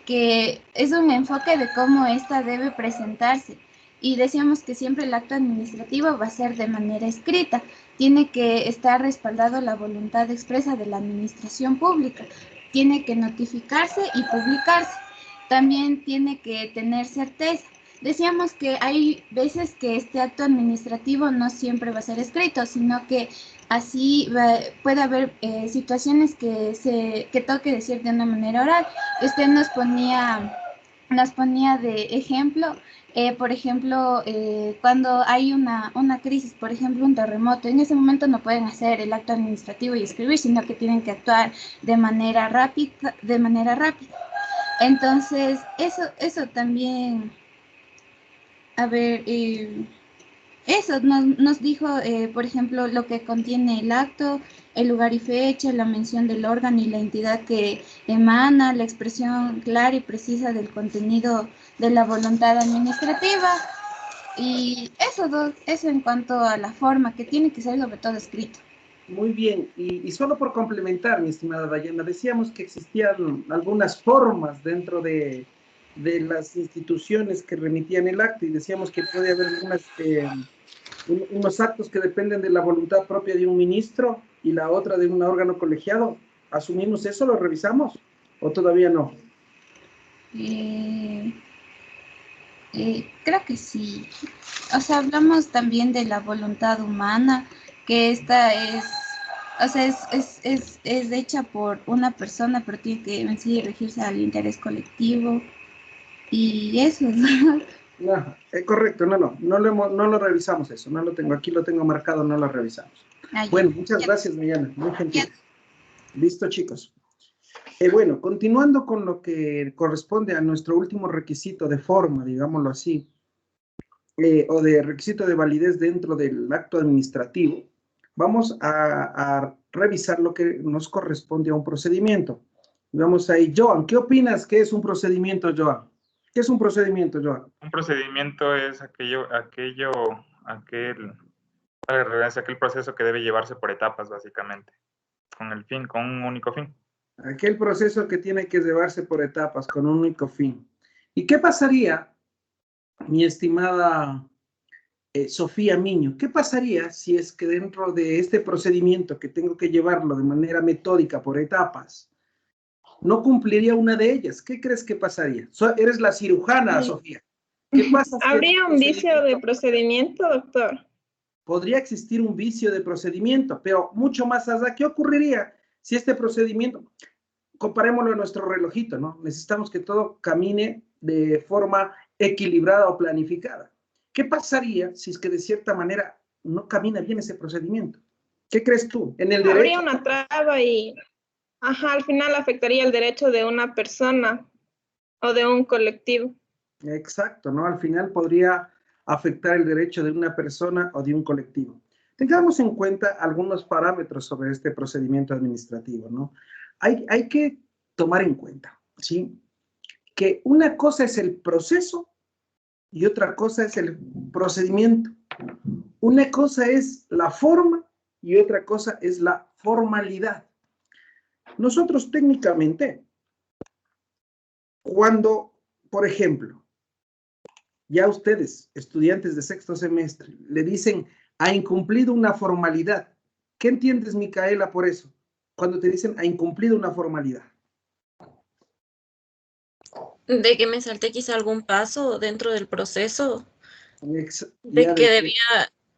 que es un enfoque de cómo ésta debe presentarse. Y decíamos que siempre el acto administrativo va a ser de manera escrita. Tiene que estar respaldado la voluntad expresa de la administración pública. Tiene que notificarse y publicarse. También tiene que tener certeza. Decíamos que hay veces que este acto administrativo no siempre va a ser escrito, sino que así puede haber situaciones que toque decir de una manera oral. Usted nos ponía de ejemplo, por ejemplo, cuando hay una crisis, por ejemplo, un terremoto, en ese momento no pueden hacer el acto administrativo y escribir, sino que tienen que actuar de manera rápida, de manera rápida. Entonces, eso también, a ver, eso nos dijo, por ejemplo, lo que contiene el acto, el lugar y fecha, la mención del órgano y la entidad que emana, la expresión clara y precisa del contenido de la voluntad administrativa. Y eso en cuanto a la forma, que tiene que ser sobre todo escrito. Muy bien, y solo por complementar, mi estimada Dayana, decíamos que existían algunas formas dentro de las instituciones que remitían el acto y decíamos que puede haber unos actos que dependen de la voluntad propia de un ministro y la otra de un órgano colegiado. ¿Asumimos eso? ¿Lo revisamos? ¿O todavía no? Creo que sí. O sea, hablamos también de la voluntad humana, que esta es, o sea, es hecha por una persona, pero tiene que en sí regirse al interés colectivo. Y eso, ¿no? No, correcto, no lo revisamos eso, no lo tengo, aquí lo tengo marcado, no lo revisamos. Ah, Bueno, muchas gracias, Millana, muy ya. gentiles. Listo, chicos. Bueno, continuando con lo que corresponde a nuestro último requisito de forma, digámoslo así, o de requisito de validez dentro del acto administrativo, vamos a revisar lo que nos corresponde a un procedimiento. Vamos ahí, Joan, ¿qué opinas que es un procedimiento, Joan? ¿Qué es un procedimiento, Joan? Un procedimiento es aquel proceso que debe llevarse por etapas, básicamente, con un único fin. Aquel proceso que tiene que llevarse por etapas con un único fin. ¿Y qué pasaría, mi estimada Sofía Miño, qué pasaría si es que dentro de este procedimiento que tengo que llevarlo de manera metódica por etapas, no cumpliría una de ellas? ¿Qué crees que pasaría? Eres la cirujana, Sofía. ¿Qué pasa si ¿Habría un vicio de procedimiento, doctor? Podría existir un vicio de procedimiento, pero mucho más allá, ¿qué ocurriría si este procedimiento, comparémoslo a nuestro relojito, ¿no? Necesitamos que todo camine de forma equilibrada o planificada. ¿Qué pasaría si es que de cierta manera no camina bien ese procedimiento? ¿Qué crees tú? En el derecho. Habría una traba y, al final afectaría el derecho de una persona o de un colectivo. Exacto, ¿no? Al final podría afectar el derecho de una persona o de un colectivo. Tengamos en cuenta algunos parámetros sobre este procedimiento administrativo, ¿no? Hay que tomar en cuenta, ¿sí? Que una cosa es el proceso y otra cosa es el procedimiento. Una cosa es la forma y otra cosa es la formalidad. Nosotros técnicamente, cuando, por ejemplo, ya ustedes, estudiantes de sexto semestre, le dicen ha incumplido una formalidad, ¿qué entiendes, Micaela, por eso? Cuando te dicen ha incumplido una formalidad. De que me salté quizá algún paso dentro del proceso, Ya de que debía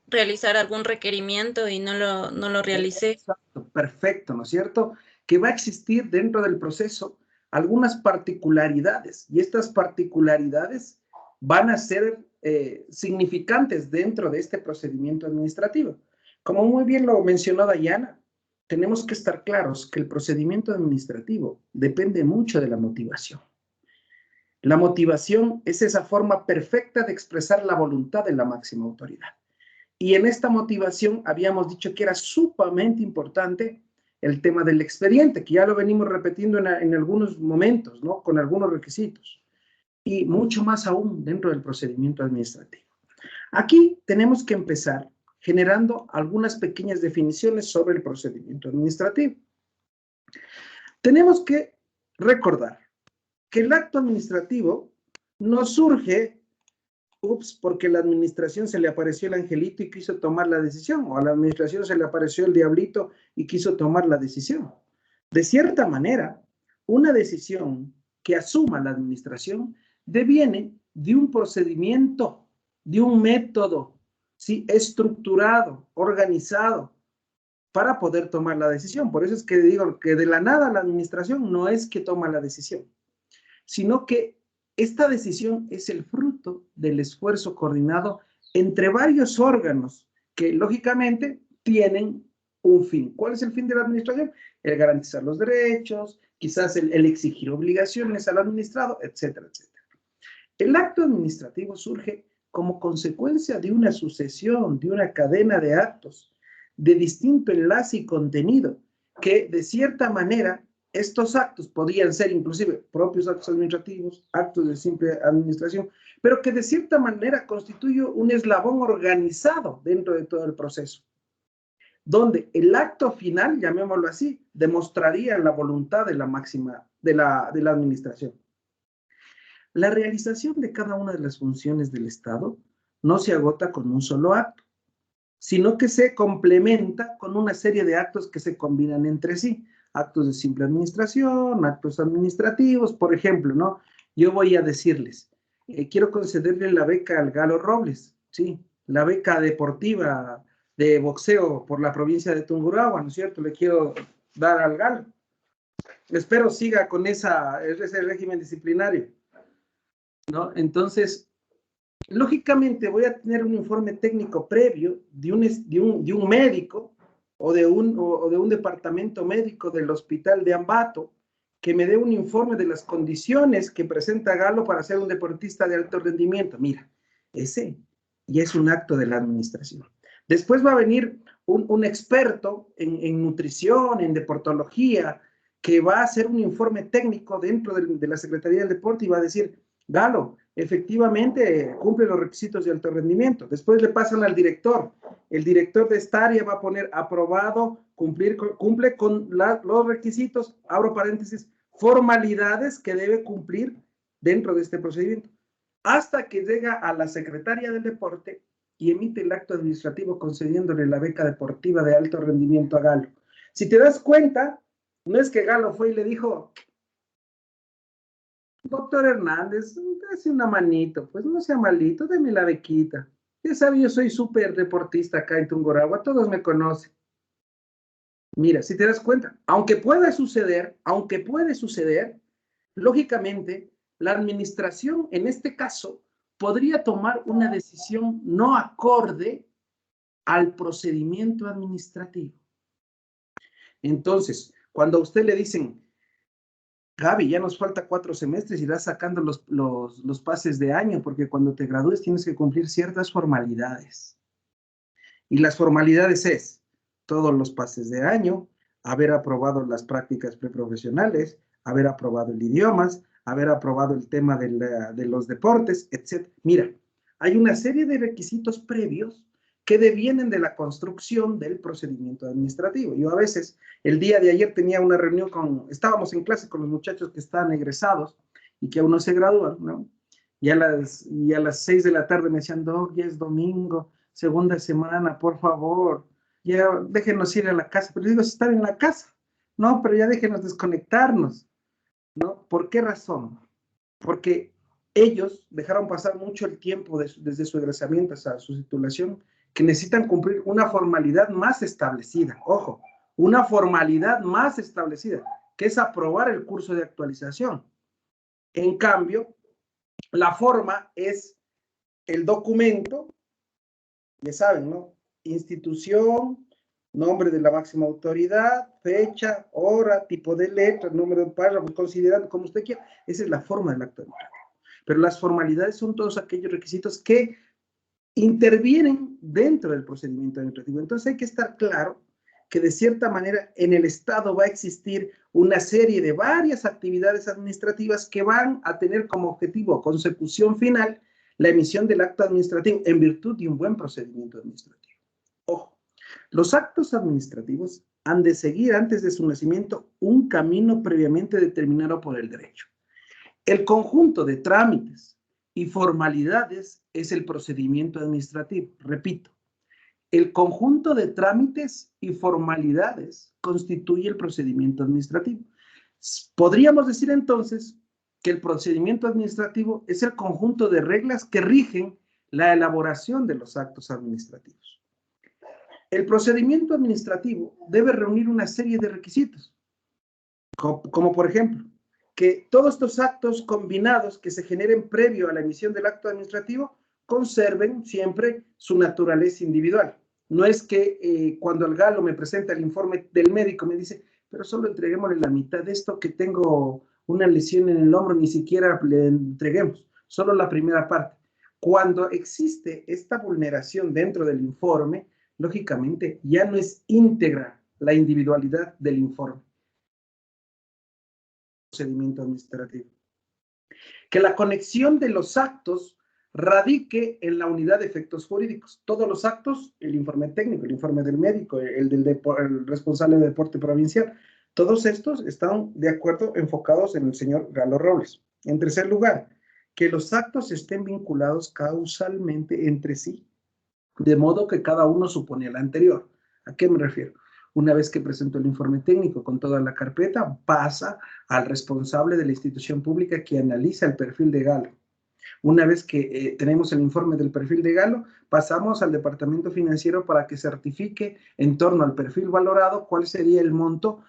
realizar algún requerimiento y no lo realicé. Exacto, perfecto, ¿no es cierto? Que va a existir dentro del proceso algunas particularidades y estas particularidades van a ser significantes dentro de este procedimiento administrativo. Como muy bien lo mencionó Dayana, tenemos que estar claros que el procedimiento administrativo depende mucho de la motivación. La motivación es esa forma perfecta de expresar la voluntad de la máxima autoridad. Y en esta motivación habíamos dicho que era sumamente importante el tema del expediente, que ya lo venimos repitiendo en algunos momentos, ¿no? Con algunos requisitos. Y mucho más aún dentro del procedimiento administrativo. Aquí tenemos que empezar generando algunas pequeñas definiciones sobre el procedimiento administrativo. Tenemos que recordar que el acto administrativo no surge, porque a la administración se le apareció el angelito y quiso tomar la decisión, o a la administración se le apareció el diablito y quiso tomar la decisión. De cierta manera, una decisión que asuma la administración deviene de un procedimiento, de un método, ¿sí?, estructurado, organizado, para poder tomar la decisión. Por eso es que digo que de la nada la administración no es que toma la decisión, sino que esta decisión es el fruto del esfuerzo coordinado entre varios órganos que lógicamente tienen un fin. ¿Cuál es el fin de la administración? El garantizar los derechos, quizás el exigir obligaciones al administrado, etcétera, etcétera. El acto administrativo surge como consecuencia de una sucesión, de una cadena de actos de distinto enlace y contenido, que de cierta manera estos actos podrían ser inclusive propios actos administrativos, actos de simple administración, pero que de cierta manera constituye un eslabón organizado dentro de todo el proceso, donde el acto final, llamémoslo así, demostraría la voluntad de la máxima, de la administración. La realización de cada una de las funciones del Estado no se agota con un solo acto, sino que se complementa con una serie de actos que se combinan entre sí. Actos de simple administración, actos administrativos, por ejemplo, ¿no? Yo voy a decirles, quiero concederle la beca al Galo Robles, ¿sí? La beca deportiva de boxeo por la provincia de Tungurahua, ¿no es cierto? Le quiero dar al Galo. Espero siga con ese régimen disciplinario, ¿no? Entonces, lógicamente voy a tener un informe técnico previo de un médico o de un departamento médico del hospital de Ambato que me dé un informe de las condiciones que presenta Galo para ser un deportista de alto rendimiento. Mira, ese ya es un acto de la administración. Después va a venir un experto en nutrición, en deportología, que va a hacer un informe técnico dentro de la Secretaría del Deporte y va a decir, Galo, efectivamente cumple los requisitos de alto rendimiento. Después le pasan al director. El director de esta área va a poner aprobado, cumple con los requisitos, abro paréntesis, formalidades que debe cumplir dentro de este procedimiento. Hasta que llega a la secretaria del deporte y emite el acto administrativo concediéndole la beca deportiva de alto rendimiento a Galo. Si te das cuenta, no es que Galo fue y le dijo, doctor Hernández, hace una manito, pues no sea malito, deme la bequita. Ya sabe, yo soy súper deportista acá en Tungurahua, todos me conocen. Mira, si te das cuenta, aunque puede suceder, lógicamente, la administración, en este caso, podría tomar una decisión no acorde al procedimiento administrativo. Entonces, cuando a usted le dicen, Gaby, ya nos falta 4 semestres y irás sacando los pases de año, porque cuando te gradúes tienes que cumplir ciertas formalidades. Y las formalidades es todos los pases de año, haber aprobado las prácticas preprofesionales, haber aprobado el idiomas, haber aprobado el tema de los deportes, etc. Mira, hay una serie de requisitos previos que devienen de la construcción del procedimiento administrativo. Yo a veces, el día de ayer tenía una reunión estábamos en clase con los muchachos que están egresados y que aún no se gradúan, ¿no? Y a las 6 de la tarde me decían, Doc, ya es domingo, segunda semana, por favor, ya déjenos ir a la casa. Pero digo, si están en la casa, no, pero ya déjenos desconectarnos, ¿no? ¿Por qué razón? Porque ellos dejaron pasar mucho el tiempo desde su egresamiento hasta su titulación, que necesitan cumplir una formalidad más establecida, ojo, una formalidad más establecida, que es aprobar el curso de actualización. En cambio, la forma es el documento, ya saben, ¿no? Institución, nombre de la máxima autoridad, fecha, hora, tipo de letra, número de párrafo, considerando como usted quiera. Esa es la forma del acto administrativo. Pero las formalidades son todos aquellos requisitos que intervienen dentro del procedimiento administrativo. Entonces hay que estar claro que de cierta manera en el Estado va a existir una serie de varias actividades administrativas que van a tener como objetivo, consecución final, la emisión del acto administrativo en virtud de un buen procedimiento administrativo. Ojo, los actos administrativos han de seguir antes de su nacimiento un camino previamente determinado por el derecho. El conjunto de trámites y formalidades es el procedimiento administrativo. Repito, el conjunto de trámites y formalidades constituye el procedimiento administrativo. Podríamos decir entonces que el procedimiento administrativo es el conjunto de reglas que rigen la elaboración de los actos administrativos. El procedimiento administrativo debe reunir una serie de requisitos, como por ejemplo, que todos estos actos combinados que se generen previo a la emisión del acto administrativo conserven siempre su naturaleza individual. No es que cuando el galo me presenta el informe del médico me dice, pero solo entreguémosle la mitad de esto que tengo una lesión en el hombro, ni siquiera le entreguemos, solo la primera parte. Cuando existe esta vulneración dentro del informe, lógicamente ya no es íntegra la individualidad del informe. Procedimiento administrativo. Que la conexión de los actos radique en la unidad de efectos jurídicos. Todos los actos, el informe técnico, el informe del médico, el responsable de deporte provincial, todos estos están de acuerdo enfocados en el señor Galo Robles. En tercer lugar, que los actos estén vinculados causalmente entre sí, de modo que cada uno supone al anterior. ¿A qué me refiero? Una vez que presento el informe técnico con toda la carpeta, pasa al responsable de la institución pública que analiza el perfil de Galo. Una vez que tenemos el informe del perfil de Galo, pasamos al departamento financiero para que certifique en torno al perfil valorado cuál sería el monto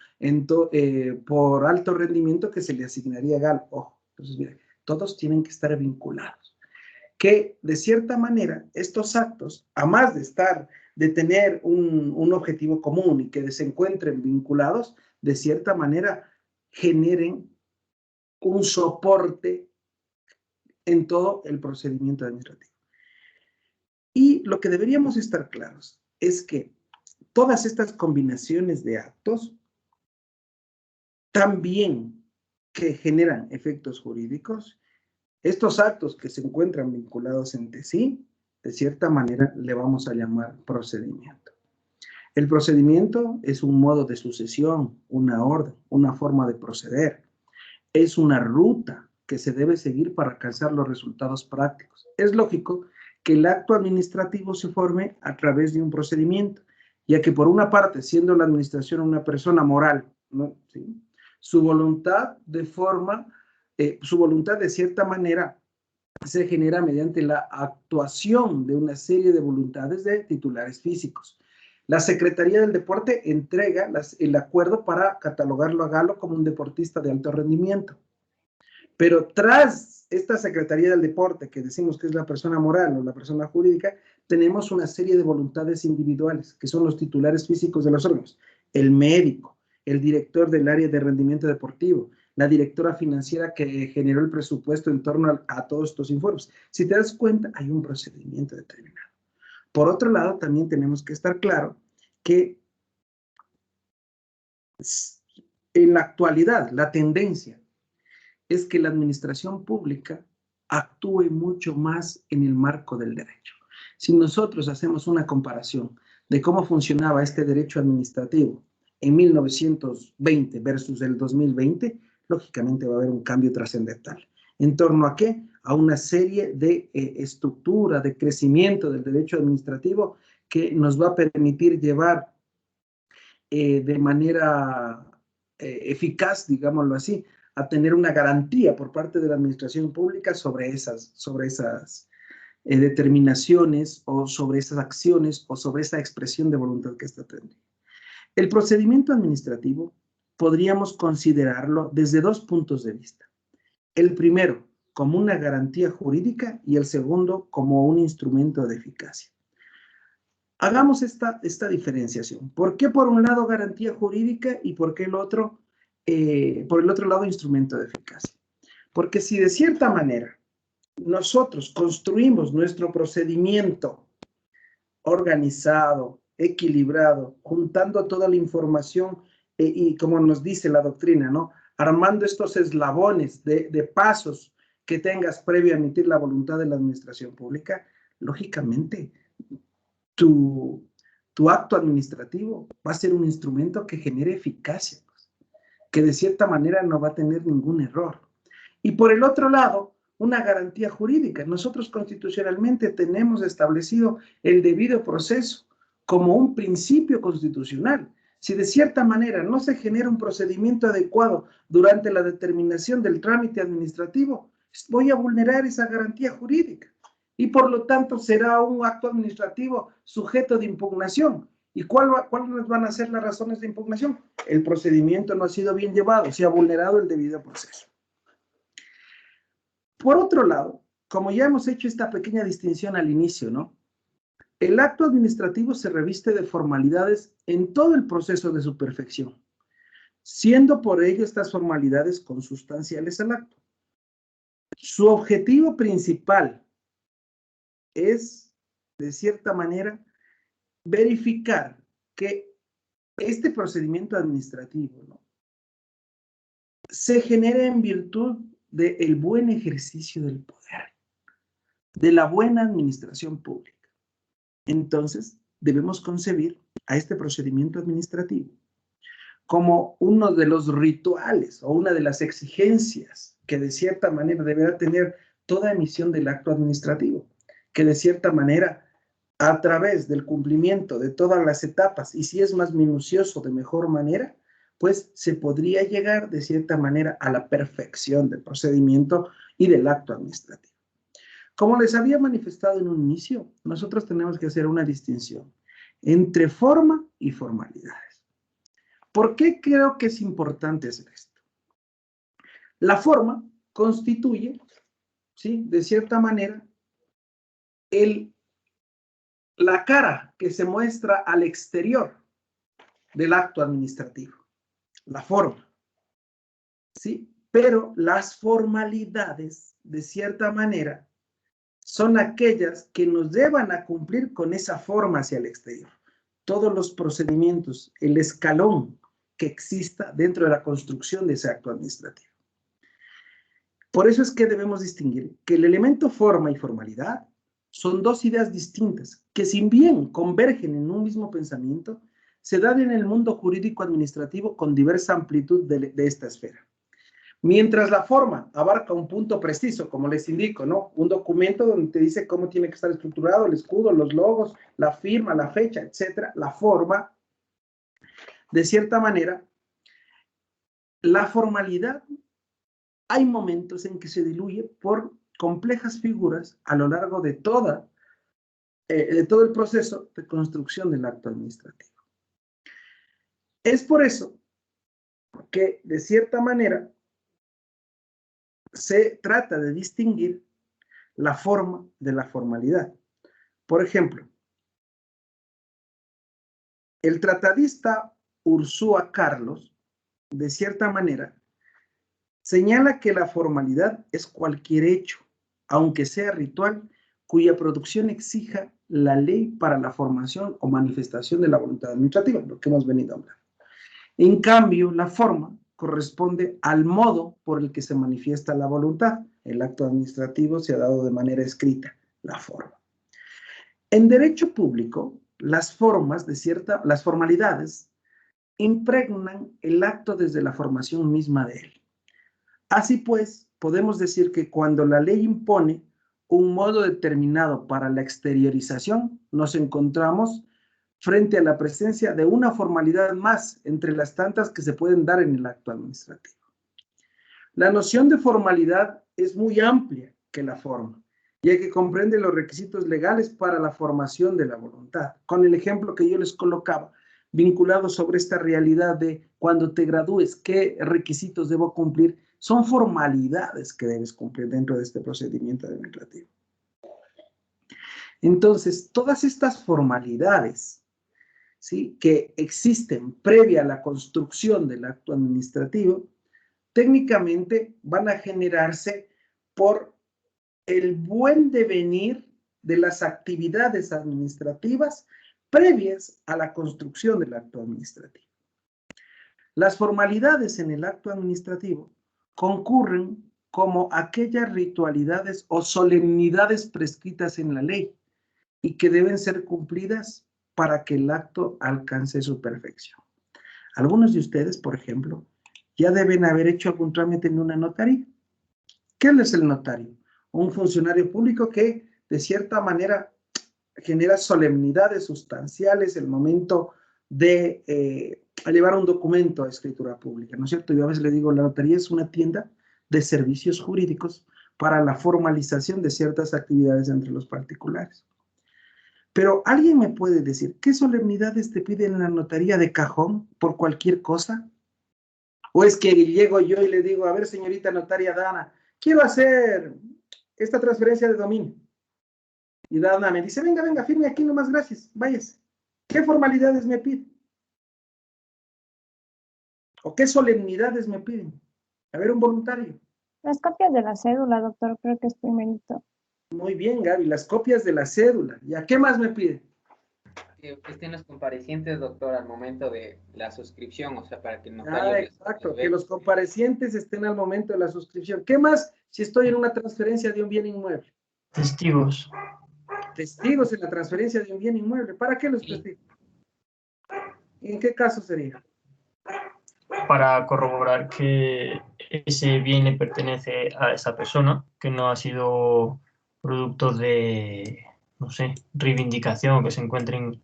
por alto rendimiento que se le asignaría a Galo. Ojo, entonces mira, todos tienen que estar vinculados. Que de cierta manera estos actos, a más de tener un objetivo común y que se encuentren vinculados, de cierta manera generen un soporte en todo el procedimiento administrativo. Y lo que deberíamos estar claros es que todas estas combinaciones de actos también que generan efectos jurídicos, estos actos que se encuentran vinculados entre sí, de cierta manera le vamos a llamar procedimiento. El procedimiento es un modo de sucesión, una orden, una forma de proceder. Es una ruta que se debe seguir para alcanzar los resultados prácticos. Es lógico que el acto administrativo se forme a través de un procedimiento, ya que por una parte, siendo la administración una persona moral, ¿no? ¿Sí? Su voluntad de cierta manera se genera mediante la actuación de una serie de voluntades de titulares físicos. La Secretaría del Deporte entrega el acuerdo para catalogarlo a Galo como un deportista de alto rendimiento. Pero tras esta Secretaría del Deporte, que decimos que es la persona moral o la persona jurídica, tenemos una serie de voluntades individuales, que son los titulares físicos de los órganos. El médico, el director del área de rendimiento deportivo, la directora financiera que generó el presupuesto en torno a todos estos informes. Si te das cuenta, hay un procedimiento determinado. Por otro lado, también tenemos que estar claro que en la actualidad, la tendencia es que la administración pública actúe mucho más en el marco del derecho. Si nosotros hacemos una comparación de cómo funcionaba este derecho administrativo en 1920 versus el 2020, lógicamente va a haber un cambio trascendental. ¿En torno a qué? A una serie de estructura, de crecimiento del derecho administrativo que nos va a permitir llevar de manera eficaz, digámoslo así, a tener una garantía por parte de la administración pública sobre esas determinaciones o sobre esas acciones o sobre esa expresión de voluntad que está teniendo. El procedimiento administrativo podríamos considerarlo desde dos puntos de vista. El primero, como una garantía jurídica y el segundo, como un instrumento de eficacia. Hagamos esta diferenciación. ¿Por qué por un lado garantía jurídica y por qué por el otro lado instrumento de eficacia? Porque si de cierta manera nosotros construimos nuestro procedimiento organizado, equilibrado, juntando toda la información y como nos dice la doctrina, ¿no? Armando estos eslabones de pasos que tengas previo a emitir la voluntad de la administración pública, lógicamente tu acto administrativo va a ser un instrumento que genere eficacia, pues, que de cierta manera no va a tener ningún error. Y por el otro lado, una garantía jurídica. Nosotros constitucionalmente tenemos establecido el debido proceso como un principio constitucional. Si de cierta manera no se genera un procedimiento adecuado durante la determinación del trámite administrativo, voy a vulnerar esa garantía jurídica y por lo tanto será un acto administrativo sujeto de impugnación. ¿Y cuáles van a ser las razones de impugnación? El procedimiento no ha sido bien llevado, se ha vulnerado el debido proceso. Por otro lado, como ya hemos hecho esta pequeña distinción al inicio, ¿no? El acto administrativo se reviste de formalidades en todo el proceso de su perfección, siendo por ello estas formalidades consustanciales al acto. Su objetivo principal es, de cierta manera, verificar que este procedimiento administrativo, ¿no?, se genere en virtud del buen ejercicio del poder, de la buena administración pública. Entonces, debemos concebir a este procedimiento administrativo como uno de los rituales o una de las exigencias que de cierta manera deberá tener toda emisión del acto administrativo, que de cierta manera, a través del cumplimiento de todas las etapas, y si es más minucioso de mejor manera, pues se podría llegar de cierta manera a la perfección del procedimiento y del acto administrativo. Como les había manifestado en un inicio, nosotros tenemos que hacer una distinción entre forma y formalidades. ¿Por qué creo que es importante hacer esto? La forma constituye, ¿sí?, de cierta manera, la cara que se muestra al exterior del acto administrativo, la forma, ¿sí? Pero las formalidades, de cierta manera, son aquellas que nos llevan a cumplir con esa forma hacia el exterior. Todos los procedimientos, el escalón que exista dentro de la construcción de ese acto administrativo. Por eso es que debemos distinguir que el elemento forma y formalidad son dos ideas distintas que, si bien convergen en un mismo pensamiento, se dan en el mundo jurídico administrativo con diversa amplitud de esta esfera. Mientras la forma abarca un punto preciso, como les indico, ¿no?, un documento donde te dice cómo tiene que estar estructurado el escudo, los logos, la firma, la fecha, etcétera. La forma, de cierta manera, la formalidad, hay momentos en que se diluye por complejas figuras a lo largo de todo el proceso de construcción del acto administrativo. Es por eso que, de cierta manera, se trata de distinguir la forma de la formalidad. Por ejemplo, el tratadista Ursúa Carlos, de cierta manera, señala que la formalidad es cualquier hecho, aunque sea ritual, cuya producción exija la ley para la formación o manifestación de la voluntad administrativa, lo que hemos venido a hablar. En cambio, la forma corresponde al modo por el que se manifiesta la voluntad. El acto administrativo se ha dado de manera escrita, la forma. En derecho público, las formalidades impregnan el acto desde la formación misma de él. Así pues, podemos decir que cuando la ley impone un modo determinado para la exteriorización, nos encontramos frente a la presencia de una formalidad más entre las tantas que se pueden dar en el acto administrativo. La noción de formalidad es muy amplia que la forma, ya que comprende los requisitos legales para la formación de la voluntad. Con el ejemplo que yo les colocaba, vinculado sobre esta realidad de cuando te gradúes, qué requisitos debo cumplir, son formalidades que debes cumplir dentro de este procedimiento administrativo. Entonces, todas estas formalidades, ¿sí?, que existen previa a la construcción del acto administrativo, técnicamente van a generarse por el buen devenir de las actividades administrativas previas a la construcción del acto administrativo. Las formalidades en el acto administrativo concurren como aquellas ritualidades o solemnidades prescritas en la ley y que deben ser cumplidas para que el acto alcance su perfección. Algunos de ustedes, por ejemplo, ya deben haber hecho algún trámite en una notaría. ¿Qué es el notario? Un funcionario público que, de cierta manera, genera solemnidades sustanciales el momento de llevar un documento a escritura pública, ¿no es cierto? Yo a veces le digo, la notaría es una tienda de servicios jurídicos para la formalización de ciertas actividades entre los particulares. Pero ¿alguien me puede decir qué solemnidades te piden la notaría de cajón por cualquier cosa? ¿O es que llego yo y le digo, a ver, señorita notaria Dana, quiero hacer esta transferencia de dominio? Y Dana me dice, venga, venga, firme aquí nomás, gracias, váyase. ¿Qué formalidades me piden? ¿O qué solemnidades me piden? A ver, un voluntario. Las copias de la cédula, doctor, creo que es primerito. Muy bien, Gaby, las copias de la cédula. ¿Ya qué más me piden? Que estén los comparecientes, doctor, al momento de la suscripción, o sea, para que el notario... Exacto, que los comparecientes estén al momento de la suscripción. ¿Qué más si estoy en una transferencia de un bien inmueble? Testigos. Testigos en la transferencia de un bien inmueble. ¿Para qué los testigos? ¿En qué caso sería? Para corroborar que ese bien le pertenece a esa persona, que no ha sido producto de, no sé, reivindicación o que se encuentren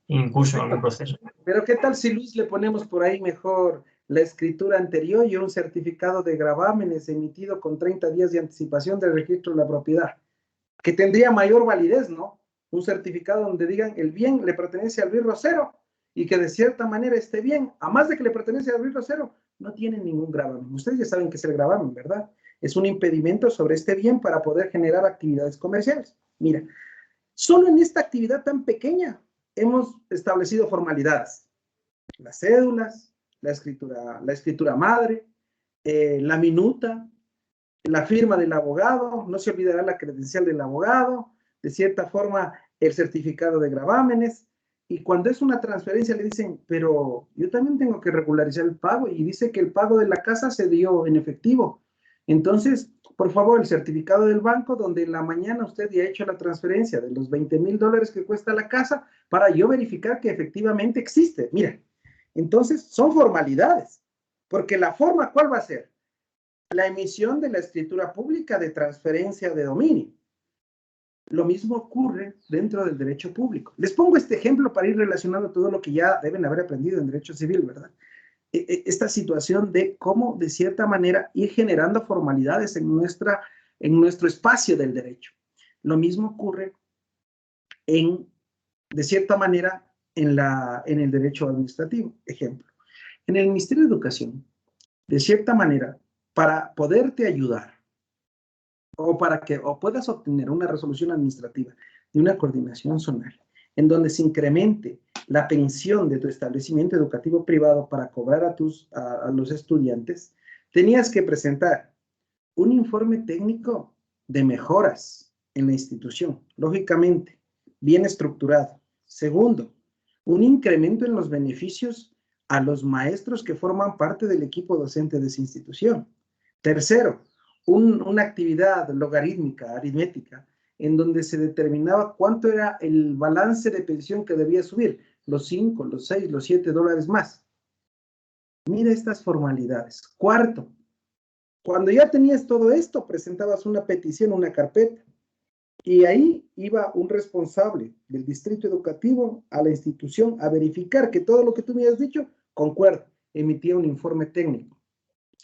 incluso en algún proceso. Pero ¿qué tal si, Luis, le ponemos por ahí mejor la escritura anterior y un certificado de gravámenes emitido con 30 días de anticipación del registro de la propiedad? Que tendría mayor validez, ¿no? Un certificado donde digan el bien le pertenece al Luis Rosero y que de cierta manera este bien, a más de que le pertenece al Luis Rosero, no tiene ningún gravamen. Ustedes ya saben qué es el gravamen, ¿verdad? Es un impedimento sobre este bien para poder generar actividades comerciales. Mira, solo en esta actividad tan pequeña hemos establecido formalidades. Las cédulas, la escritura madre, la minuta, la firma del abogado, no se olvidará la credencial del abogado, de cierta forma el certificado de gravámenes, y cuando es una transferencia le dicen, pero yo también tengo que regularizar el pago, y dice que el pago de la casa se dio en efectivo. Entonces, por favor, el certificado del banco donde en la mañana usted ya ha hecho la transferencia de los $20,000 que cuesta la casa para yo verificar que efectivamente existe. Mira, entonces son formalidades, porque la forma, ¿cuál va a ser? La emisión de la escritura pública de transferencia de dominio. Lo mismo ocurre dentro del derecho público. Les pongo este ejemplo para ir relacionando todo lo que ya deben haber aprendido en derecho civil, ¿verdad? Esta situación de cómo, de cierta manera, ir generando formalidades en nuestro espacio del derecho. Lo mismo ocurre de cierta manera, en el derecho administrativo. Ejemplo, en el Ministerio de Educación, de cierta manera, para poderte ayudar o para que puedas obtener una resolución administrativa de una coordinación zonal en donde se incremente la pensión de tu establecimiento educativo privado para cobrar a los estudiantes, tenías que presentar un informe técnico de mejoras en la institución, lógicamente, bien estructurado. Segundo, un incremento en los beneficios a los maestros que forman parte del equipo docente de esa institución. Tercero, una actividad logarítmica, aritmética, en donde se determinaba cuánto era el balance de pensión que debía subir, los 5, los 6, los 7 dólares más. Mira estas formalidades. Cuarto, cuando ya tenías todo esto, presentabas una petición, una carpeta, y ahí iba un responsable del distrito educativo a la institución a verificar que todo lo que tú me has dicho concuerda, emitía un informe técnico.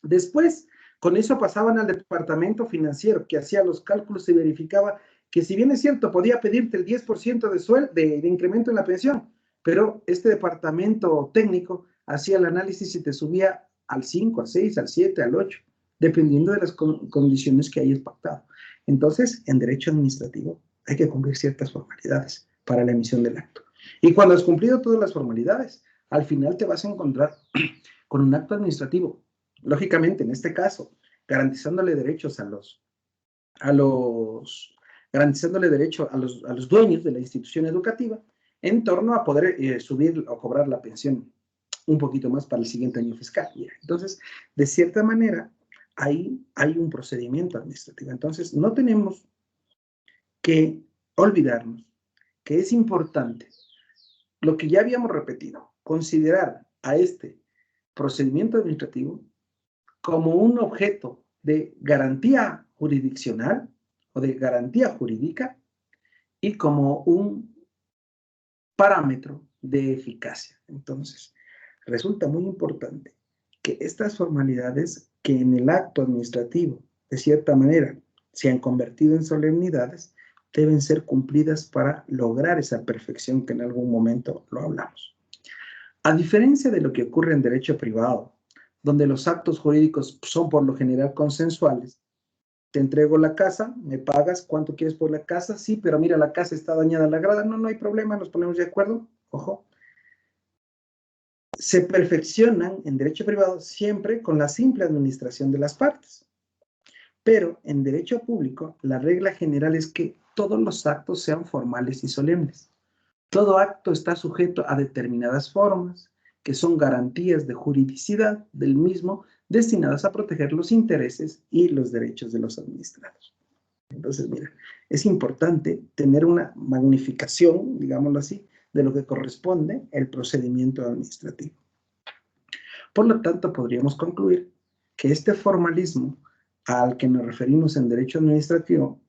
Después, con eso pasaban al departamento financiero, que hacía los cálculos y verificaba que, si bien es cierto, podía pedirte el 10% de incremento en la pensión, pero este departamento técnico hacía el análisis y te subía al 5, al 6, al 7, al 8, dependiendo de las condiciones que hayas pactado. Entonces, en derecho administrativo hay que cumplir ciertas formalidades para la emisión del acto. Y cuando has cumplido todas las formalidades, al final te vas a encontrar con un acto administrativo. Lógicamente, en este caso, garantizándole derechos a los dueños de la institución educativa en torno a poder subir o cobrar la pensión un poquito más para el siguiente año fiscal. Entonces, de cierta manera, ahí hay un procedimiento administrativo. Entonces, no tenemos que olvidarnos que es importante lo que ya habíamos repetido, considerar a este procedimiento administrativo como un objeto de garantía jurisdiccional o de garantía jurídica y como un parámetro de eficacia. Entonces, resulta muy importante que estas formalidades que en el acto administrativo, de cierta manera, se han convertido en solemnidades, deben ser cumplidas para lograr esa perfección que en algún momento lo hablamos. A diferencia de lo que ocurre en derecho privado, donde los actos jurídicos son por lo general consensuales, te entrego la casa, me pagas, ¿cuánto quieres por la casa? Sí, pero mira, la casa está dañada, la grada, no hay problema, nos ponemos de acuerdo, ojo. Se perfeccionan en derecho privado siempre con la simple administración de las partes. Pero en derecho público, la regla general es que todos los actos sean formales y solemnes. Todo acto está sujeto a determinadas formas, que son garantías de juridicidad del mismo, destinadas a proteger los intereses y los derechos de los administrados. Entonces, mira, es importante tener una magnificación, digámoslo así, de lo que corresponde el procedimiento administrativo. Por lo tanto, podríamos concluir que este formalismo al que nos referimos en derecho administrativo,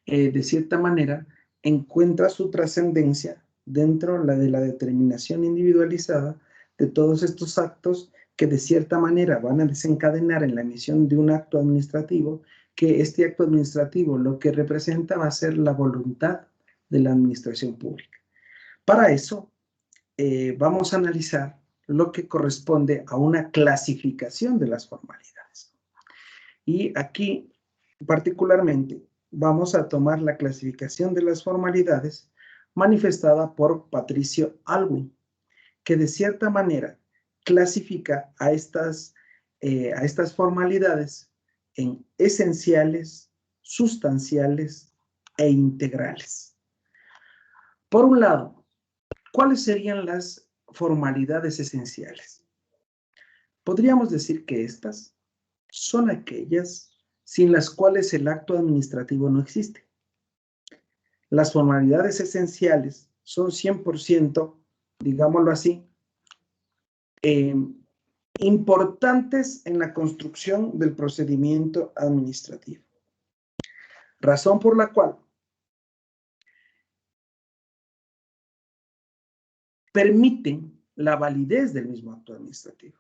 de cierta manera, encuentra su trascendencia dentro de la determinación individualizada de todos estos actos que de cierta manera van a desencadenar en la emisión de un acto administrativo, que este acto administrativo lo que representa va a ser la voluntad de la administración pública. Para eso, vamos a analizar lo que corresponde a una clasificación de las formalidades. Y aquí, particularmente, vamos a tomar la clasificación de las formalidades manifestada por Patricio Aylwin, que de cierta manera clasifica a estas formalidades en esenciales, sustanciales e integrales. Por un lado, ¿cuáles serían las formalidades esenciales? Podríamos decir que estas son aquellas sin las cuales el acto administrativo no existe. Las formalidades esenciales son 100%, digámoslo así, importantes en la construcción del procedimiento administrativo. Razón por la cual permiten la validez del mismo acto administrativo.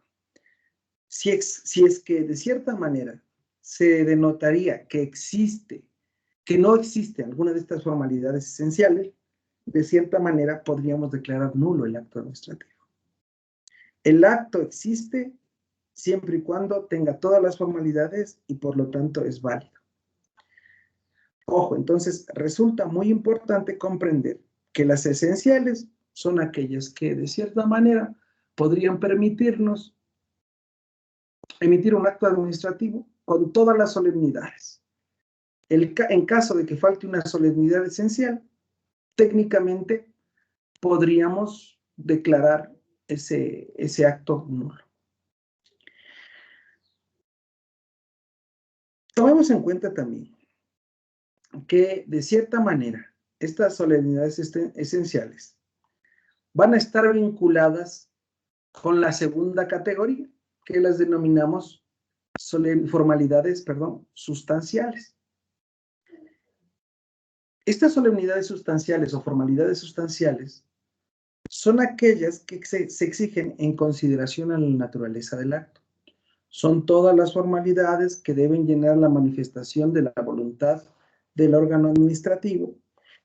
Si es que de cierta manera se denotaría que no existe alguna de estas formalidades esenciales, de cierta manera podríamos declarar nulo el acto administrativo. El acto existe siempre y cuando tenga todas las formalidades y por lo tanto es válido. Ojo, entonces resulta muy importante comprender que las esenciales son aquellas que de cierta manera podrían permitirnos emitir un acto administrativo con todas las solemnidades. En caso de que falte una solemnidad esencial, técnicamente podríamos declarar ese acto nulo. Tomemos en cuenta también que de cierta manera estas solemnidades esenciales van a estar vinculadas con la segunda categoría, que las denominamos formalidades, sustanciales. Estas solemnidades sustanciales o formalidades sustanciales son aquellas que se exigen en consideración a la naturaleza del acto. Son todas las formalidades que deben llenar la manifestación de la voluntad del órgano administrativo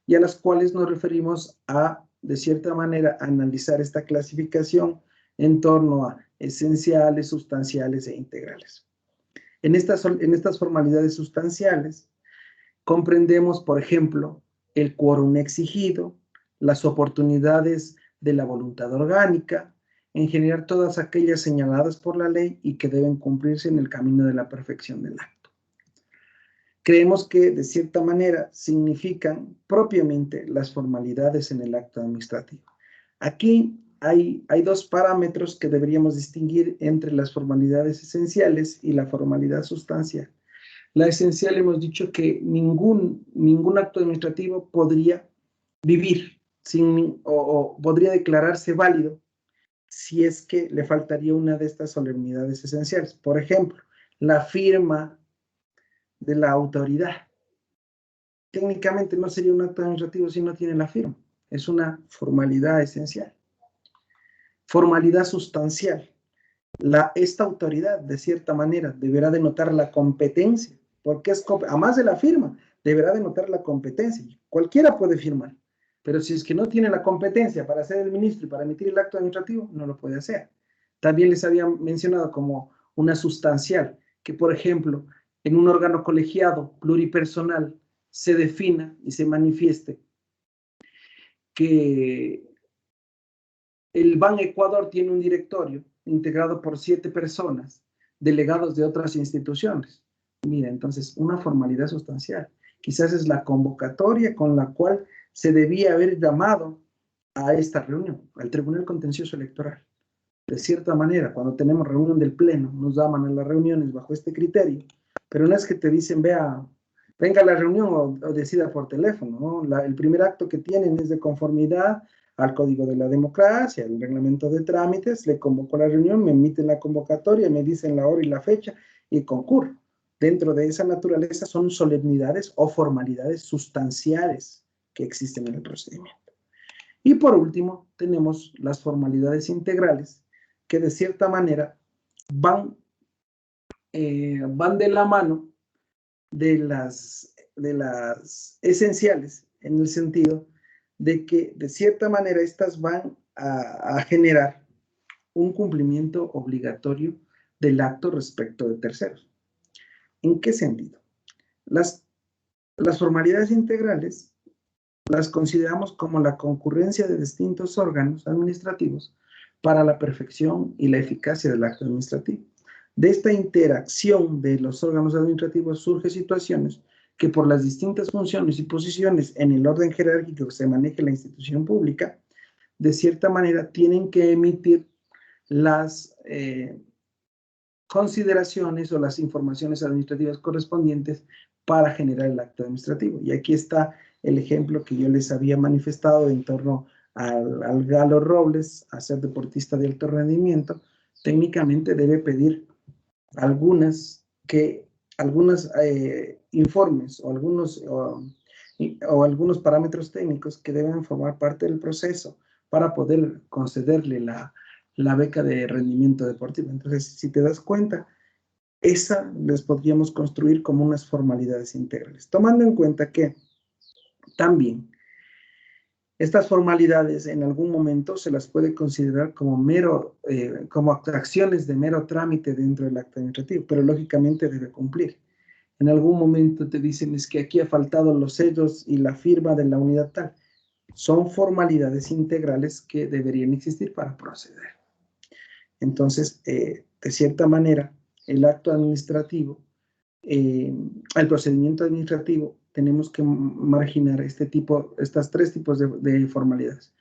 y a las cuales nos referimos a, de cierta manera, analizar esta clasificación en torno a esenciales, sustanciales e integrales. En estas formalidades sustanciales comprendemos, por ejemplo, el quórum exigido, las oportunidades de la voluntad orgánica, en general todas aquellas señaladas por la ley y que deben cumplirse en el camino de la perfección del acto. Creemos que, de cierta manera, significan propiamente las formalidades en el acto administrativo. Aquí hay dos parámetros que deberíamos distinguir entre las formalidades esenciales y la formalidad sustancial. La esencial hemos dicho que ningún acto administrativo podría vivir o podría declararse válido si es que le faltaría una de estas solemnidades esenciales. Por ejemplo, la firma de la autoridad. Técnicamente no sería un acto administrativo si no tiene la firma. Es una formalidad esencial. Formalidad sustancial. Esta autoridad, de cierta manera, deberá denotar la competencia, porque además de la firma, deberá denotar la competencia. Cualquiera puede firmar, pero si es que no tiene la competencia para ser el ministro y para emitir el acto administrativo, no lo puede hacer. También les había mencionado como una sustancial, que por ejemplo, en un órgano colegiado pluripersonal se defina y se manifieste que el Ban Ecuador tiene un directorio integrado por 7 personas, delegados de otras instituciones. Mira, entonces, una formalidad sustancial. Quizás es la convocatoria con la cual se debía haber llamado a esta reunión, al Tribunal Contencioso Electoral. De cierta manera, cuando tenemos reunión del Pleno, nos llaman a las reuniones bajo este criterio, pero no es que te dicen, venga a la reunión o decida por teléfono, ¿no? El primer acto que tienen es de conformidad al Código de la Democracia, el reglamento de trámites, le convoco a la reunión, me emiten la convocatoria, me dicen la hora y la fecha y concurro. Dentro de esa naturaleza son solemnidades o formalidades sustanciales que existen en el procedimiento. Y por último, tenemos las formalidades integrales que de cierta manera van de la mano de las esenciales, en el sentido de que de cierta manera estas van a generar un cumplimiento obligatorio del acto respecto de terceros. ¿En qué sentido? Las formalidades integrales las consideramos como la concurrencia de distintos órganos administrativos para la perfección y la eficacia del acto administrativo. De esta interacción de los órganos administrativos surgen situaciones que por las distintas funciones y posiciones en el orden jerárquico que se maneja la institución pública, de cierta manera tienen que emitir las consideraciones o las informaciones administrativas correspondientes para generar el acto administrativo. Y aquí está el ejemplo que yo les había manifestado en torno al Galo Robles, a ser deportista de alto rendimiento. Técnicamente debe pedir algunos informes o algunos parámetros técnicos que deben formar parte del proceso para poder concederle la beca de rendimiento deportivo. Entonces, si te das cuenta, esa les podríamos construir como unas formalidades integrales, tomando en cuenta que también estas formalidades en algún momento se las puede considerar como como acciones de mero trámite dentro del acto administrativo, pero lógicamente debe cumplir. En algún momento te dicen es que aquí ha faltado los sellos y la firma de la unidad tal. Son formalidades integrales que deberían existir para proceder. Entonces, de cierta manera, el acto administrativo, el procedimiento administrativo, tenemos que marginar estas 3 tipos de formalidades.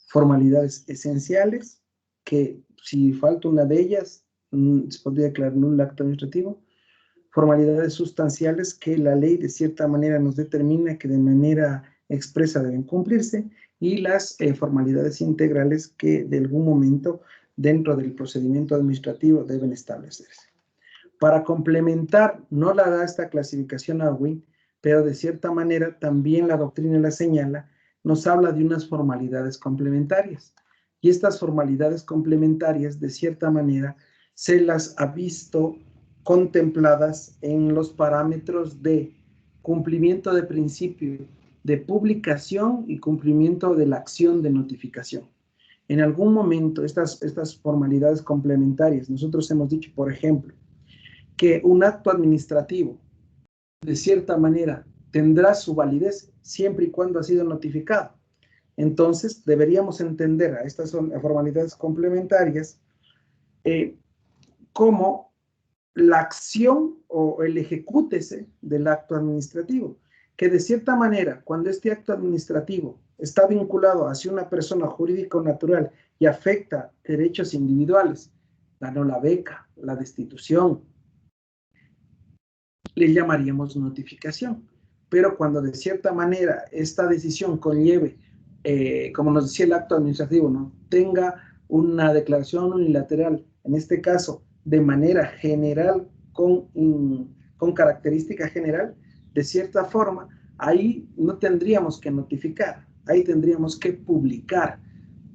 Formalidades esenciales, que si falta una de ellas, se podría declarar nulo el acto administrativo. Formalidades sustanciales, que la ley de cierta manera nos determina que de manera expresa deben cumplirse, y las formalidades integrales que de algún momento dentro del procedimiento administrativo deben establecerse. Para complementar, no la da esta clasificación AWIN, pero de cierta manera también la doctrina la señala, nos habla de unas formalidades complementarias. Y estas formalidades complementarias, de cierta manera, se las ha visto contempladas en los parámetros de cumplimiento de principio, de publicación y cumplimiento de la acción de notificación. En algún momento, estas formalidades complementarias, nosotros hemos dicho, por ejemplo, que un acto administrativo, de cierta manera, tendrá su validez siempre y cuando ha sido notificado. Entonces, deberíamos entender a estas formalidades complementarias como la acción o el ejecútese del acto administrativo, que de cierta manera, cuando este acto administrativo está vinculado hacia una persona jurídica o natural y afecta derechos individuales, ganó la beca, la destitución, le llamaríamos notificación. Pero cuando de cierta manera esta decisión conlleve, como nos decía el acto administrativo, ¿no?, tenga una declaración unilateral, en este caso de manera general con con característica general, de cierta forma, ahí no tendríamos que notificar, ahí tendríamos que publicar.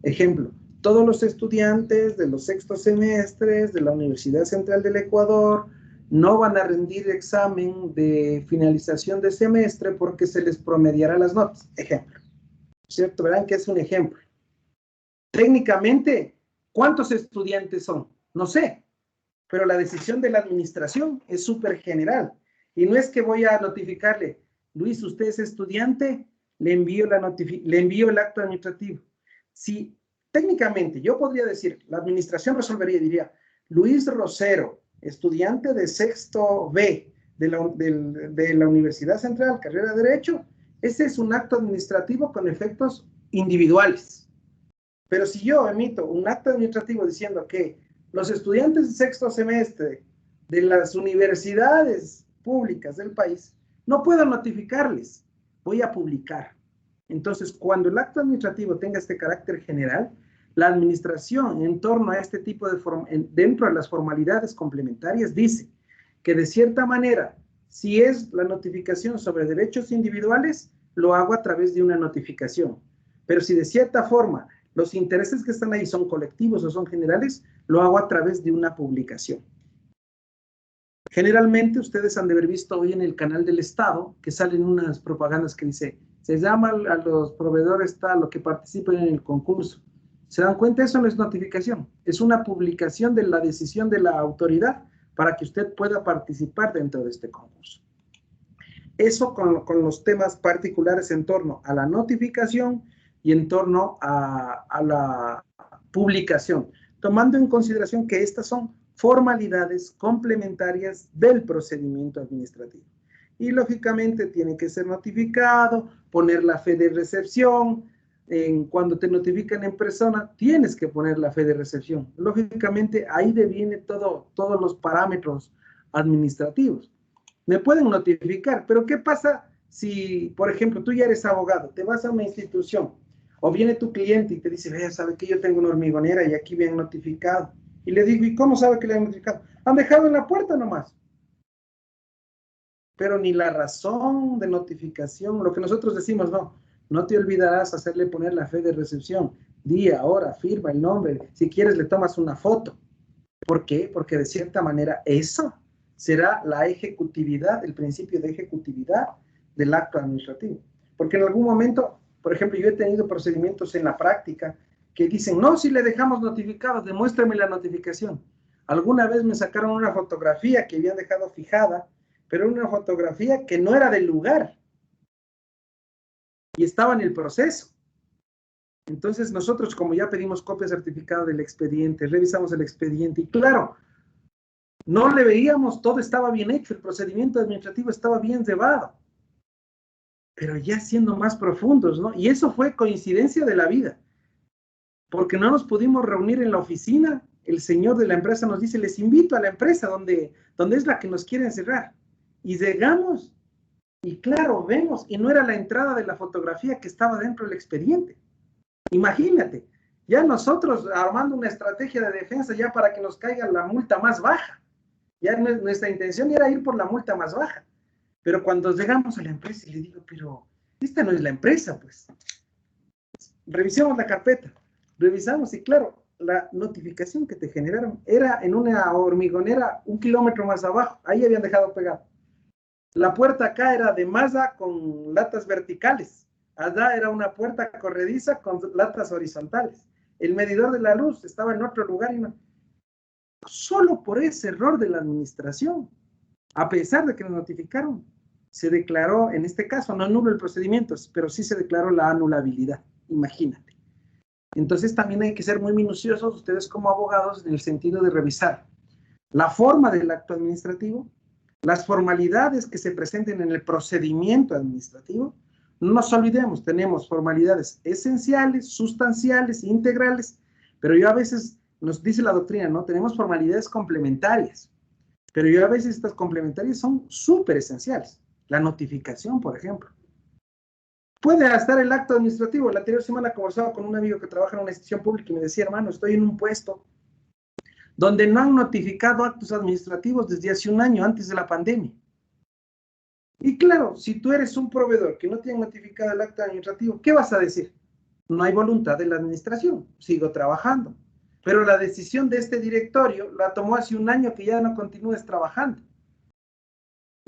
Ejemplo, todos los estudiantes de los sextos semestres de la Universidad Central del Ecuador no van a rendir examen de finalización de semestre porque se les promediará las notas. Ejemplo. ¿Cierto? Verán que es un ejemplo. Técnicamente, ¿cuántos estudiantes son? No sé, pero la decisión de la administración es súper general. Y no es que voy a notificarle, Luis, usted es estudiante, le envío el acto administrativo. Si técnicamente yo podría decir, la administración resolvería y diría, Luis Rosero, estudiante de sexto B de la Universidad Central, carrera de Derecho, ese es un acto administrativo con efectos individuales. Pero si yo emito un acto administrativo diciendo que los estudiantes de sexto semestre de las universidades públicas del país, no puedo notificarles, voy a publicar. Entonces, cuando el acto administrativo tenga este carácter general, la administración en torno a este tipo de dentro de las formalidades complementarias dice que de cierta manera, si es la notificación sobre derechos individuales, lo hago a través de una notificación. Pero si de cierta forma los intereses que están ahí son colectivos o son generales, lo hago a través de una publicación. Generalmente ustedes han de haber visto hoy en el canal del Estado que salen unas propagandas que dice, se llama a los proveedores tal o que participen en el concurso. ¿Se dan cuenta? Eso no es notificación, es una publicación de la decisión de la autoridad para que usted pueda participar dentro de este concurso. Eso con los temas particulares en torno a la notificación y en torno a la publicación, tomando en consideración que estas son formalidades complementarias del procedimiento administrativo. Y lógicamente tiene que ser notificado, poner la fe de recepción. Cuando te notifican en persona, tienes que poner la fe de recepción. Lógicamente, ahí deviene todos los parámetros administrativos. Me pueden notificar, pero ¿qué pasa si, por ejemplo, tú ya eres abogado, te vas a una institución, o viene tu cliente y te dice, vea, sabe que yo tengo una hormigonera y aquí me han notificado? Y le digo, ¿y cómo sabe que le han notificado? Han dejado en la puerta nomás. Pero ni la razón de notificación, lo que nosotros decimos, no te olvidarás hacerle poner la fe de recepción, día, hora, firma, el nombre, si quieres le tomas una foto. ¿Por qué? Porque de cierta manera eso será la ejecutividad, el principio de ejecutividad del acto administrativo. Porque en algún momento, por ejemplo, yo he tenido procedimientos en la práctica que dicen, no, si le dejamos notificado, demuéstrame la notificación. Alguna vez me sacaron una fotografía que habían dejado fijada, pero una fotografía que no era del lugar y estaba en el proceso. Entonces nosotros, como ya pedimos copia certificada del expediente, revisamos el expediente y claro, no le veíamos, todo estaba bien hecho, el procedimiento administrativo estaba bien llevado, pero ya siendo más profundos, ¿no? Y eso fue coincidencia de la vida, porque no nos pudimos reunir en la oficina. El señor de la empresa nos dice, les invito a la empresa donde es la que nos quieren cerrar. Y llegamos, y claro, vemos, y no era la entrada de la fotografía que estaba dentro del expediente. Imagínate, ya nosotros armando una estrategia de defensa ya para que nos caiga la multa más baja. Ya nuestra intención era ir por la multa más baja. Pero cuando llegamos a la empresa, le digo, pero esta no es la empresa, pues. Revisamos la carpeta, revisamos y claro, la notificación que te generaron era en una hormigonera 1 kilómetro más abajo, ahí habían dejado pegado. La puerta acá era de masa con latas verticales, allá era una puerta corrediza con latas horizontales. El medidor de la luz estaba en otro lugar y no. Solo por ese error de la administración, a pesar de que nos notificaron, se declaró, en este caso, no nulo el procedimiento, pero sí se declaró la anulabilidad. Imagínate. Entonces también hay que ser muy minuciosos ustedes como abogados en el sentido de revisar la forma del acto administrativo, las formalidades que se presenten en el procedimiento administrativo. No nos olvidemos, tenemos formalidades esenciales, sustanciales, integrales, pero yo a veces, nos dice la doctrina, ¿no? Tenemos formalidades complementarias, pero yo a veces estas complementarias son súper esenciales. La notificación, por ejemplo. Puede estar el acto administrativo. La anterior semana conversaba con un amigo que trabaja en una institución pública y me decía, hermano, estoy en un puesto donde no han notificado actos administrativos desde hace 1 año, antes de la pandemia. Y claro, si tú eres un proveedor que no tiene notificado el acta administrativo, ¿qué vas a decir? No hay voluntad de la administración, sigo trabajando. Pero la decisión de este directorio la tomó hace un año que ya no continúes trabajando.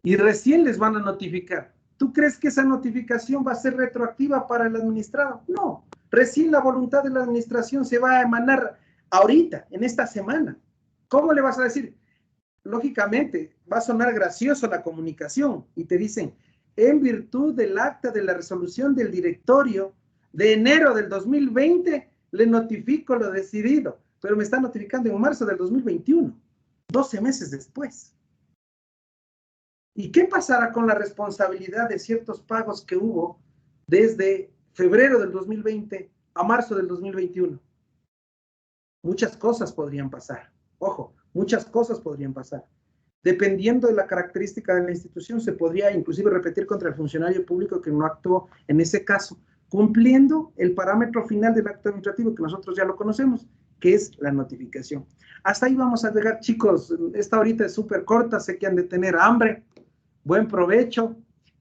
Y recién les van a notificar. ¿Tú crees que esa notificación va a ser retroactiva para el administrado? No. Recién la voluntad de la administración se va a emanar ahorita, en esta semana. ¿Cómo le vas a decir? Lógicamente, va a sonar gracioso la comunicación y te dicen, en virtud del acta de la resolución del directorio de enero del 2020, le notifico lo decidido, pero me está notificando en marzo del 2021, 12 meses después. ¿Y qué pasará con la responsabilidad de ciertos pagos que hubo desde febrero del 2020 a marzo del 2021? Muchas cosas podrían pasar. Ojo, muchas cosas podrían pasar. Dependiendo de la característica de la institución, se podría inclusive repetir contra el funcionario público que no actuó en ese caso, cumpliendo el parámetro final del acto administrativo que nosotros ya lo conocemos, que es la notificación. Hasta ahí vamos a llegar, chicos. Esta horita es súper corta, sé que han de tener hambre. Buen provecho.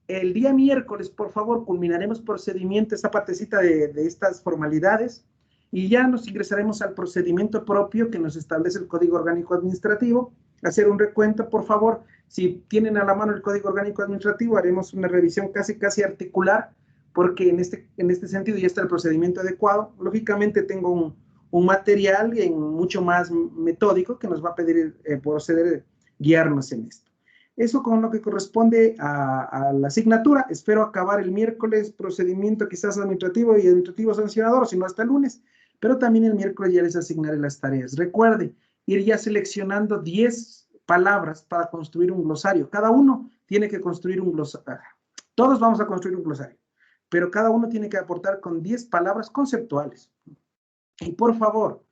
El día miércoles, por favor, culminaremos procedimiento, esta partecita de estas formalidades, y ya nos ingresaremos al procedimiento propio que nos establece el Código Orgánico Administrativo. Hacer un recuento, por favor. Si tienen a la mano el Código Orgánico Administrativo, haremos una revisión casi articular, porque en este sentido ya está el procedimiento adecuado. Lógicamente tengo un material mucho más metódico que nos va a pedir proceder, guiarnos en esto. Eso con lo que corresponde a la asignatura. Espero acabar el miércoles procedimiento quizás administrativo y administrativo sancionador, si no hasta el lunes, pero también el miércoles ya les asignaré las tareas. Recuerde, ir ya seleccionando 10 palabras para construir un glosario. Cada uno tiene que construir un glosario. Todos vamos a construir un glosario, pero cada uno tiene que aportar con 10 palabras conceptuales. Y por favor,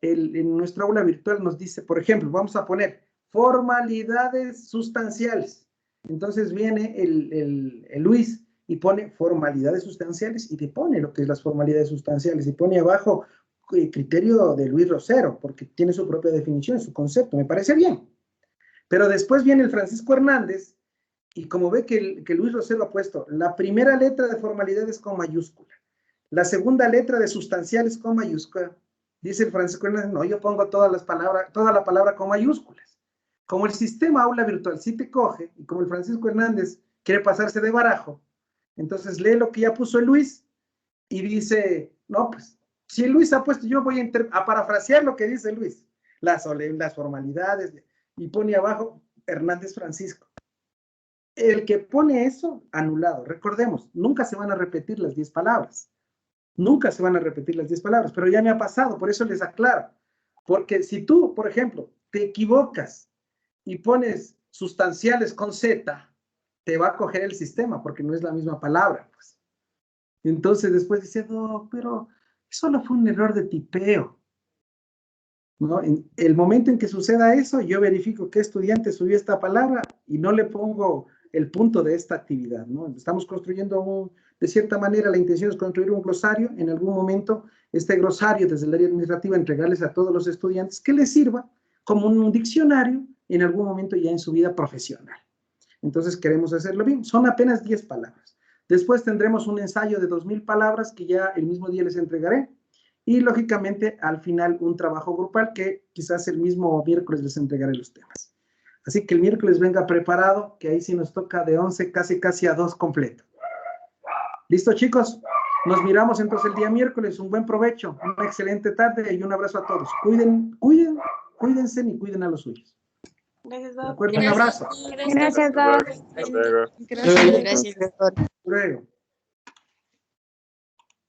en nuestra aula virtual nos dice, por ejemplo, vamos a poner formalidades sustanciales. Entonces viene el Luis y pone formalidades sustanciales y te pone lo que es las formalidades sustanciales y pone abajo el criterio de Luis Rosero, porque tiene su propia definición, su concepto, me parece bien. Pero después viene el Francisco Hernández y como ve que Luis Rosero ha puesto la primera letra de formalidades con mayúscula, la segunda letra de sustanciales con mayúscula, dice el Francisco Hernández, no, yo pongo toda la palabra con mayúsculas. Como el sistema aula virtual sí te coge, y como el Francisco Hernández quiere pasarse de barajo, entonces lee lo que ya puso el Luis y dice, no, pues, si el Luis ha puesto, yo voy a parafrasear lo que dice Luis, las formalidades, y pone abajo Hernández Francisco. El que pone eso, anulado. Recordemos, nunca se van a repetir las 10 palabras. Nunca se van a repetir las 10 palabras, pero ya me ha pasado, por eso les aclaro. Porque si tú, por ejemplo, te equivocas y pones sustanciales con Z, te va a coger el sistema, porque no es la misma palabra, pues. Entonces después dice, no, pero solo fue un error de tipeo, ¿no? En el momento en que suceda eso, yo verifico qué estudiante subió esta palabra y no le pongo el punto de esta actividad, ¿no? Estamos construyendo de cierta manera, la intención es construir un glosario. En algún momento, este glosario, desde el área administrativa, entregarles a todos los estudiantes que les sirva como un diccionario en algún momento ya en su vida profesional. Entonces, queremos hacerlo bien. Son apenas 10 palabras. Después tendremos un ensayo de 2000 palabras que ya el mismo día les entregaré. Y, lógicamente, al final, un trabajo grupal que quizás el mismo miércoles les entregaré los temas. Así que el miércoles venga preparado, que ahí sí nos toca de 11 casi a 2 completo. ¿Listo, chicos? Nos miramos entonces el día miércoles. Un buen provecho, una excelente tarde y un abrazo a todos. Cuídense y cuiden a los suyos. Gracias, Doc. Un abrazo. Gracias, Doc. Hasta luego. Gracias, doctor. Luego.